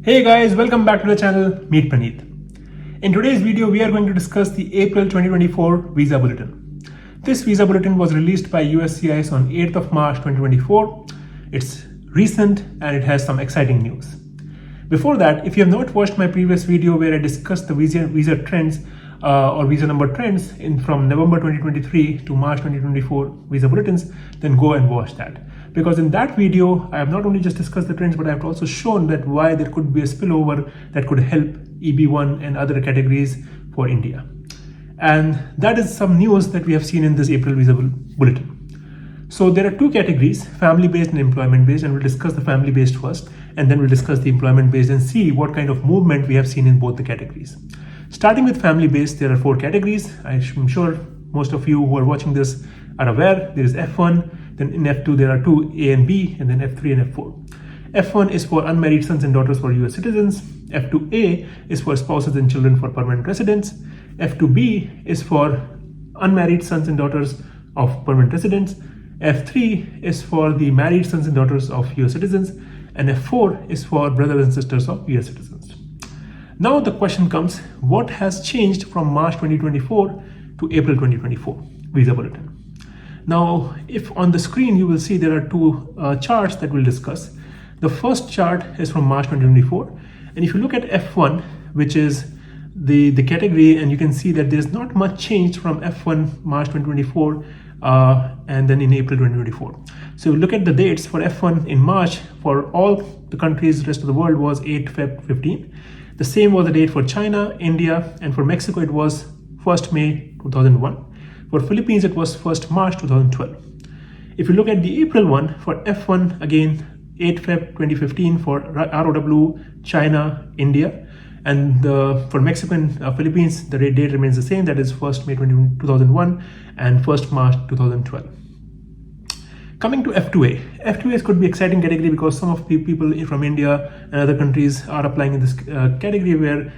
Hey guys, welcome back to the channel Meet Praneet. In today's video, we are going to discuss the April 2024 Visa Bulletin. This Visa Bulletin was released by uscis on 8th of March 2024. It's recent and it has some exciting news. Before that, if you have not watched my previous video where I discussed the visa trends or visa number trends from November 2023 to March 2024 Visa Bulletins, then go and watch that. Because in that video, I have not only just discussed the trends, but I have also shown that why there could be a spillover that could help EB1 and other categories for India. And that is some news that we have seen in this April Visa Bulletin. So there are two categories, family-based and employment-based, and we'll discuss the family-based first, and then we'll discuss the employment-based and see what kind of movement we have seen in both the categories. Starting with family-based, there are four categories. I'm sure most of you who are watching this are aware. There is F1, then in F2 there are two, A and B, and then F3 and F4. F1 is for unmarried sons and daughters for US citizens. F2A is for spouses and children for permanent residents. F2B is for unmarried sons and daughters of permanent residents. F3 is for the married sons and daughters of US citizens. And F4 is for brothers and sisters of US citizens. Now the question comes, what has changed from March 2024 to April 2024 Visa Bulletin? Now, if on the screen you will see there are two charts that we'll discuss. The first chart is from March 2024, and if you look at F1, which is the category, and you can see that there is not much change from F1 March 2024 and then in April 2024. So look at the dates for F1 in March for all the countries, rest of the world was 8 Feb 15. The same was the date for China, India, and for Mexico it was 1st May 2001. For Philippines, it was 1st March 2012. If you look at the April one, for F1, again, 8 Feb 2015 for ROW, China, India. And for Mexico and Philippines, the date remains the same, that is 1st May 2001 and 1st March 2012. Coming to F2A. F2A could be exciting category because some of the people from India and other countries are applying in this category where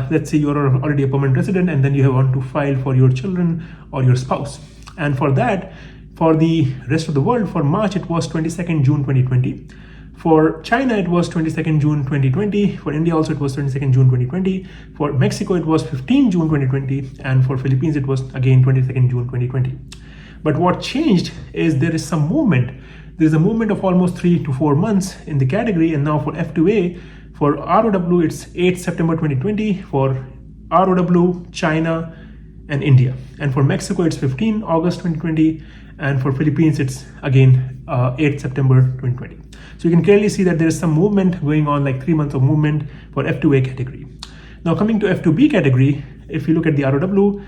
let's say you're already a permanent resident and then you want to file for your children or your spouse. And for that, for the rest of the world, for March it was 22nd June 2020. For China it was 22nd June 2020. For India also it was 22nd June 2020. For Mexico it was 15 June 2020. And for Philippines it was again 22nd June 2020. But what changed is there is some movement. There is a movement of almost 3 to 4 months in the category. And now for F2A, for ROW, it's 8 September 2020 for ROW, China, and India. And for Mexico, it's 15 August 2020. And for Philippines, it's again 8 September 2020. So you can clearly see that there is some movement going on, like 3 months of movement for F2A category. Now coming to F2B category, if you look at the ROW,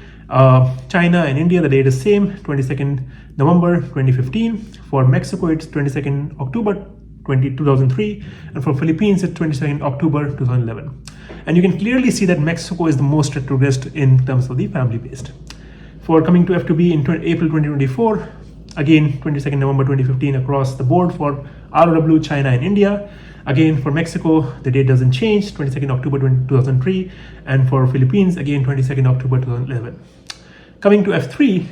China and India, the date is same, 22nd November 2015. For Mexico, it's 22nd October 2003, and for Philippines it's 22nd October 2011. And you can clearly see that Mexico is the most retrogressed in terms of the family-based. For coming to F2B in April 2024, again 22nd November 2015 across the board for ROW, China and India. Again for Mexico, the date doesn't change, 22nd October 2003, and for Philippines, again 22nd October 2011. Coming to F3,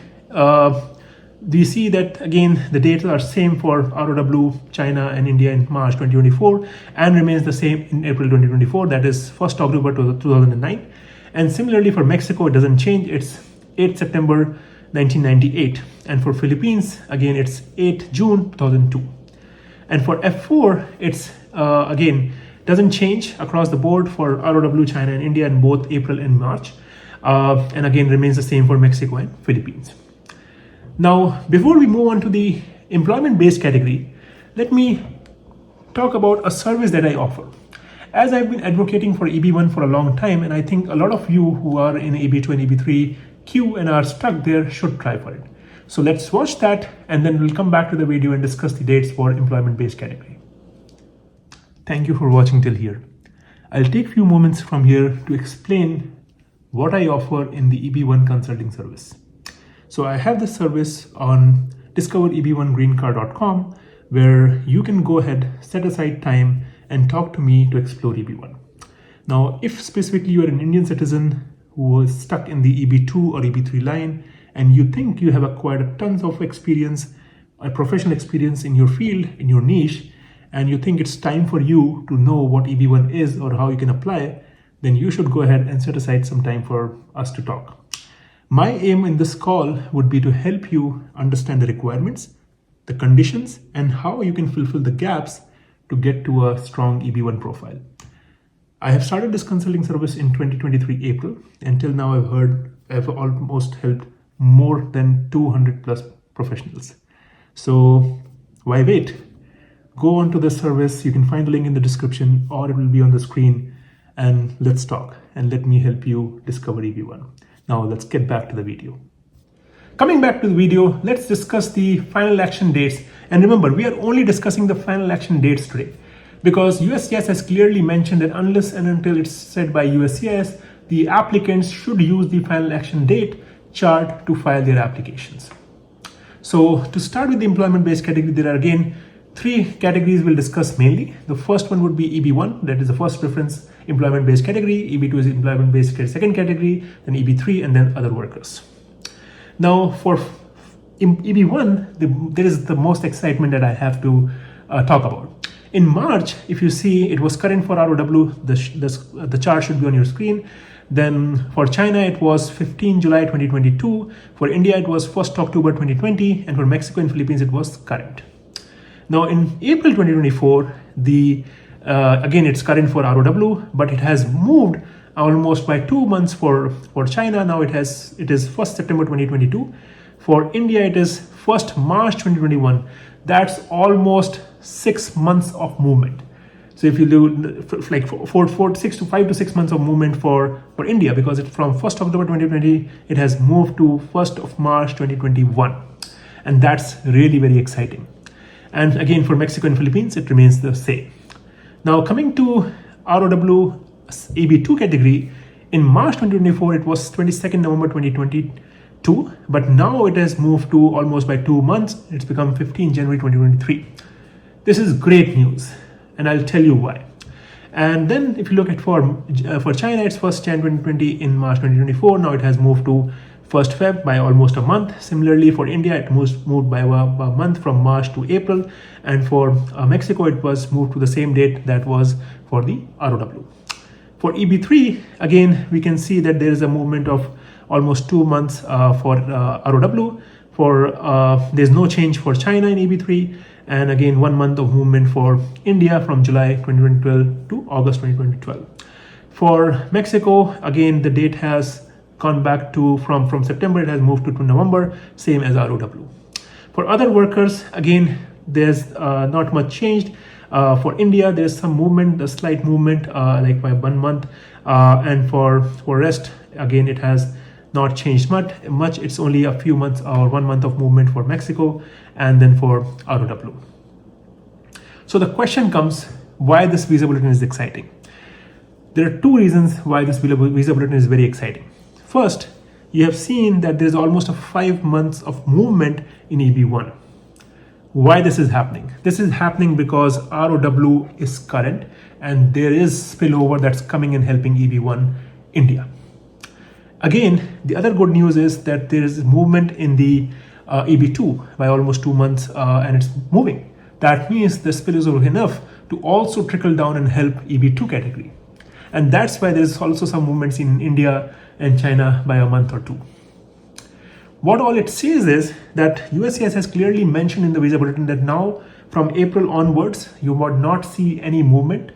we see that again the dates are same for ROW, China and India in March 2024 and remains the same in April 2024, that is 1st October 2009. And similarly for Mexico, it doesn't change, it's 8 September 1998. And for Philippines, again it's 8 June 2002. And for F4, it's again doesn't change across the board for ROW, China and India in both April and March. And again remains the same for Mexico and Philippines. Now, before we move on to the employment-based category, let me talk about a service that I offer. As I've been advocating for EB1 for a long time, and I think a lot of you who are in EB2 and EB3 queue and are stuck there should try for it. So let's watch that, and then we'll come back to the video and discuss the dates for employment-based category. Thank you for watching till here. I'll take a few moments from here to explain what I offer in the EB1 Consulting Service. So I have this service on discovereb1greencard.com where you can go ahead, set aside time and talk to me to explore EB1. Now, if specifically you are an Indian citizen who is stuck in the EB2 or EB3 line and you think you have acquired tons of experience, a professional experience in your field, in your niche, and you think it's time for you to know what EB1 is or how you can apply, then you should go ahead and set aside some time for us to talk. My aim in this call would be to help you understand the requirements, the conditions, and how you can fulfill the gaps to get to a strong EB1 profile. I have started this consulting service in 2023 April. Until now, I've almost helped more than 200 plus professionals. So why wait? Go on to the service. You can find the link in the description or it will be on the screen, and let's talk and let me help you discover EB1. Now let's get back to the video. Coming back to the video, let's discuss the final action dates. And remember, we are only discussing the final action dates today because USCIS has clearly mentioned that unless and until it's said by USCIS, the applicants should use the final action date chart to file their applications. So to start with the employment-based category, there are again 3 categories we'll discuss mainly. The first one would be EB1, that is the first preference employment-based category. EB2 is employment-based second category, then EB3, and then other workers. Now for EB1, there is the most excitement that I have to talk about. In March, if you see, it was current for ROW, the chart should be on your screen. Then for China, it was 15 July 2022. For India, it was 1st October 2020. And for Mexico and Philippines, it was current. Now in April 2024, again, it's current for ROW, but it has moved almost by 2 months for China. Now it is 1st September 2022. For India, it is 1st March 2021. That's almost 6 months of movement. So if you do like 5 to 6 months of movement for India, because it's from 1st October 2020, it has moved to 1st of March 2021. And that's really very exciting. And again, for Mexico and Philippines, it remains the same. Now coming to ROW EB2 category, in March 2024, it was 22nd November 2022, but now it has moved to almost by 2 months. It's become 15 January 2023. This is great news, and I'll tell you why. And then if you look at for China, it's 1st Jan 2020 in March 2024. Now it has moved to 1st Feb by almost a month. Similarly, for India, it moved by a month from March to April. And for Mexico, it was moved to the same date that was for the ROW. For EB3, again, we can see that there is a movement of almost 2 months for ROW. There's no change for China in EB3. And again, 1 month of movement for India from July 2012 to August 2012. For Mexico, again, the date has gone back to from September, it has moved to November, same as ROW. For other workers, again, there's not much changed. For India, there's some movement, a slight movement, like by 1 month. And for rest, again, it has not changed much. It's only a few months or 1 month of movement for Mexico and then for ROW. So the question comes, why this visa bulletin is exciting? There are 2 reasons why this visa bulletin is very exciting. First, you have seen that there's almost a 5 months of movement in EB1. Why this is happening? This is happening because ROW is current and there is spillover that's coming and helping EB1 India. Again, the other good news is that there is movement in the EB2 by almost 2 months and it's moving. That means the spill is over enough to also trickle down and help EB2 category. And that's why there's also some movements in India and China by a month or 2. What all it says is that USCIS has clearly mentioned in the visa bulletin that now from April onwards, you would not see any movement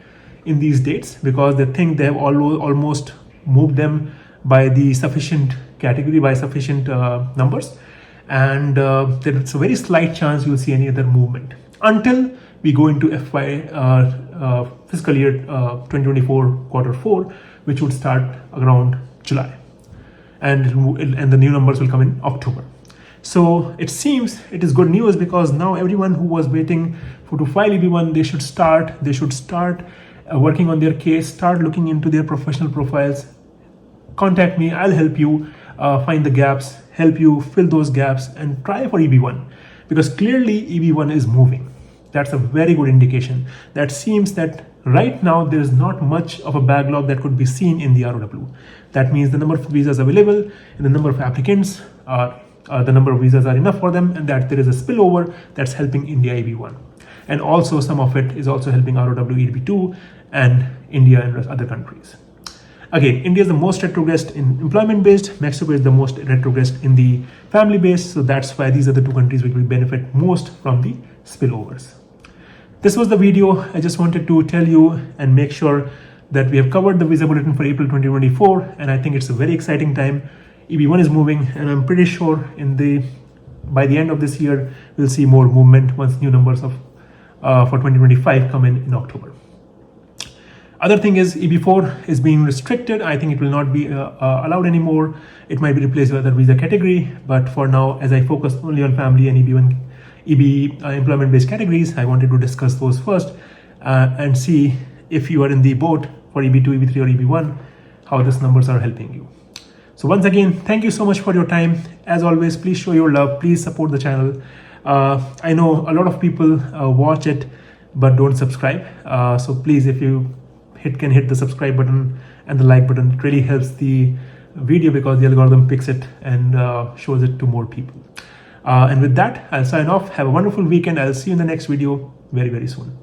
in these dates because they think they have almost moved them by the sufficient category, by sufficient numbers. And there's a very slight chance you'll see any other movement until we go into fiscal year 2024 quarter 4, which would start around July. And the new numbers will come in October. So it seems it is good news because now everyone who was waiting to file EB1, they should start working on their case, start looking into their professional profiles. Contact me, I'll help you find the gaps, help you fill those gaps and try for EB1 because clearly EB1 is moving. That's a very good indication. That seems that right now there is not much of a backlog that could be seen in the ROW. That means the number of visas available and the number of applicants the number of visas are enough for them and that there is a spillover that's helping India EB1. and also some of it is also helping ROW EB2 and India and other countries. Again, India is the most retrogressed in employment-based, Mexico is the most retrogressed in the family-based, so that's why these are the two countries which will benefit most from the spillovers. This was the video. I just wanted to tell you and make sure that we have covered the Visa Bulletin for April 2024, and I think it's a very exciting time. EB1 is moving, and I'm pretty sure by the end of this year, we'll see more movement once new numbers for 2025 come in October. Other thing is EB4 is being restricted. I think it will not be allowed anymore. It might be replaced by other visa category, but for now, as I focus only on family and EB employment-based categories, I wanted to discuss those first and see if you are in the boat for EB2, EB3 or EB1, how these numbers are helping you. So once again, thank you so much for your time. As always, please show your love. Please support the channel. I know a lot of people watch it but don't subscribe. So please, if you can hit the subscribe button and the like button. It really helps the video because the algorithm picks it and shows it to more people. And with that, I'll sign off. Have a wonderful weekend. I'll see you in the next video very, very soon.